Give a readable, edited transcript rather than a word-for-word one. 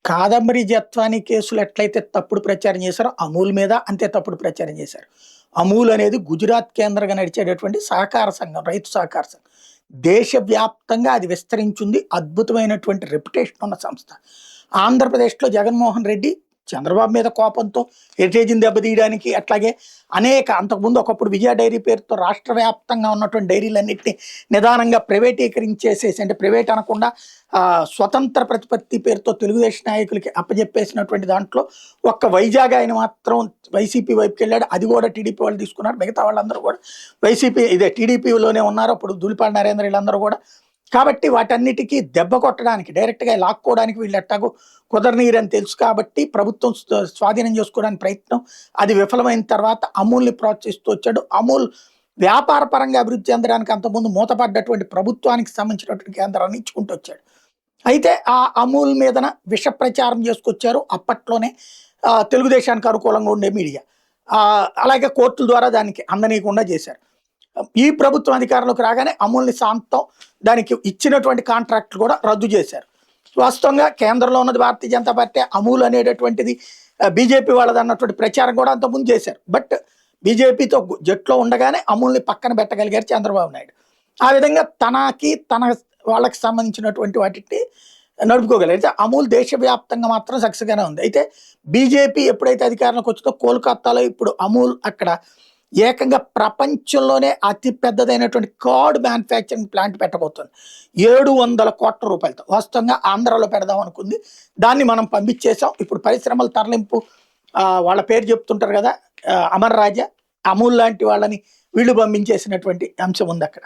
కాదంబరి జత్వాని కేసులు ఎట్లయితే తప్పుడు ప్రచారం చేశారో అమూల్ మీద అంతే తప్పుడు ప్రచారం చేశారు. అమూల్ అనేది గుజరాత్ కేంద్రంగా నడిచేటటువంటి సహకార సంఘం, రైతు సహకార సంఘం. దేశవ్యాప్తంగా అది విస్తరించింది. అద్భుతమైనటువంటి రెప్యుటేషన్ ఉన్న సంస్థ. ఆంధ్రప్రదేశ్లో జగన్మోహన్ రెడ్డి చంద్రబాబు మీద కోపంతో హెరిటేజ్ని దెబ్బతీయడానికి, అట్లాగే అనేక అంతకుముందు ఒకప్పుడు విజయ డైరీ పేరుతో రాష్ట్ర వ్యాప్తంగా ఉన్నటువంటి డైరీలన్నింటినీ నిదానంగా ప్రైవేటీకరించేసేసి, అంటే ప్రైవేట్ అనకుండా స్వతంత్ర ప్రతిపత్తి పేరుతో తెలుగుదేశం నాయకులకి అప్పజెప్పేసినటువంటి దాంట్లో ఒక్క వైజాగ్ ఆయన మాత్రం వైసీపీ వైపుకి వెళ్ళాడు. అది కూడా టీడీపీ వాళ్ళు తీసుకున్నారు. మిగతా వాళ్ళందరూ కూడా వైసీపీ టీడీపీలోనే ఉన్నారు. అప్పుడు ధూళిపాడి నరేంద్ర వీళ్ళందరూ కూడా. కాబట్టి వాటన్నిటికీ దెబ్బ కొట్టడానికి, డైరెక్ట్గా లాక్కోవడానికి వీళ్ళు ఎట్టాగో కుదరనీరని తెలుసు కాబట్టి ప్రభుత్వం స్వాధీనం చేసుకోవడానికి ప్రయత్నం, అది విఫలమైన తర్వాత అమూల్ని ప్రోత్సహిస్తూ వచ్చాడు. అమూల్ వ్యాపార పరంగా అభివృద్ధి చెందడానికి అంతకుముందు మూతపడ్డటువంటి ప్రభుత్వానికి సంబంధించినటువంటి కేంద్రాన్ని ఇచ్చుకుంటూ వచ్చాడు. అయితే ఆ అమూల్ మీదన విష ప్రచారం చేసుకొచ్చారు అప్పట్లోనే తెలుగుదేశానికి అనుకూలంగా ఉండే మీడియా. అలాగే కోర్టుల ద్వారా దానికి అందనీయకుండా చేశారు. ఈ ప్రభుత్వం అధికారంలోకి రాగానే అమూల్ని శాంతం, దానికి ఇచ్చినటువంటి కాంట్రాక్ట్లు కూడా రద్దు చేశారు. వాస్తవంగా కేంద్రంలో ఉన్నది భారతీయ జనతా పార్టీ, అమూల్ అనేటటువంటిది బీజేపీ వాళ్ళది అన్నటువంటి ప్రచారం కూడా అంతకుముందు చేశారు. బట్ బీజేపీతో జట్లో ఉండగానే అమూల్ని పక్కన పెట్టగలిగారు చంద్రబాబు నాయుడు. ఆ విధంగా తన వాళ్ళకి సంబంధించినటువంటి వాటిని నడుపుకోగలిగితే అమూల్ దేశవ్యాప్తంగా మాత్రం సక్సెస్గానే ఉంది. అయితే బీజేపీ ఎప్పుడైతే అధికారంలోకి వచ్చిందో కోల్కతాలో ఇప్పుడు అమూల్ అక్కడ ఏకంగా ప్రపంచంలోనే అతి పెద్దదైనటువంటి కార్డ్ మ్యానుఫ్యాక్చరింగ్ ప్లాంట్ పెట్టబోతుంది 700 కోట్ల రూపాయలతో. వాస్తవంగా ఆంధ్రాలో పెడదాం అనుకుంది, దాన్ని మనం పంపించేసాం. ఇప్పుడు పరిశ్రమల తరలింపు వాళ్ళ పేరు చెప్తుంటారు కదా, అమర్ రాజా, అమూల్ లాంటి వాళ్ళని వీళ్ళు పంపించేసినటువంటి అంశం ఉంది అక్కడ.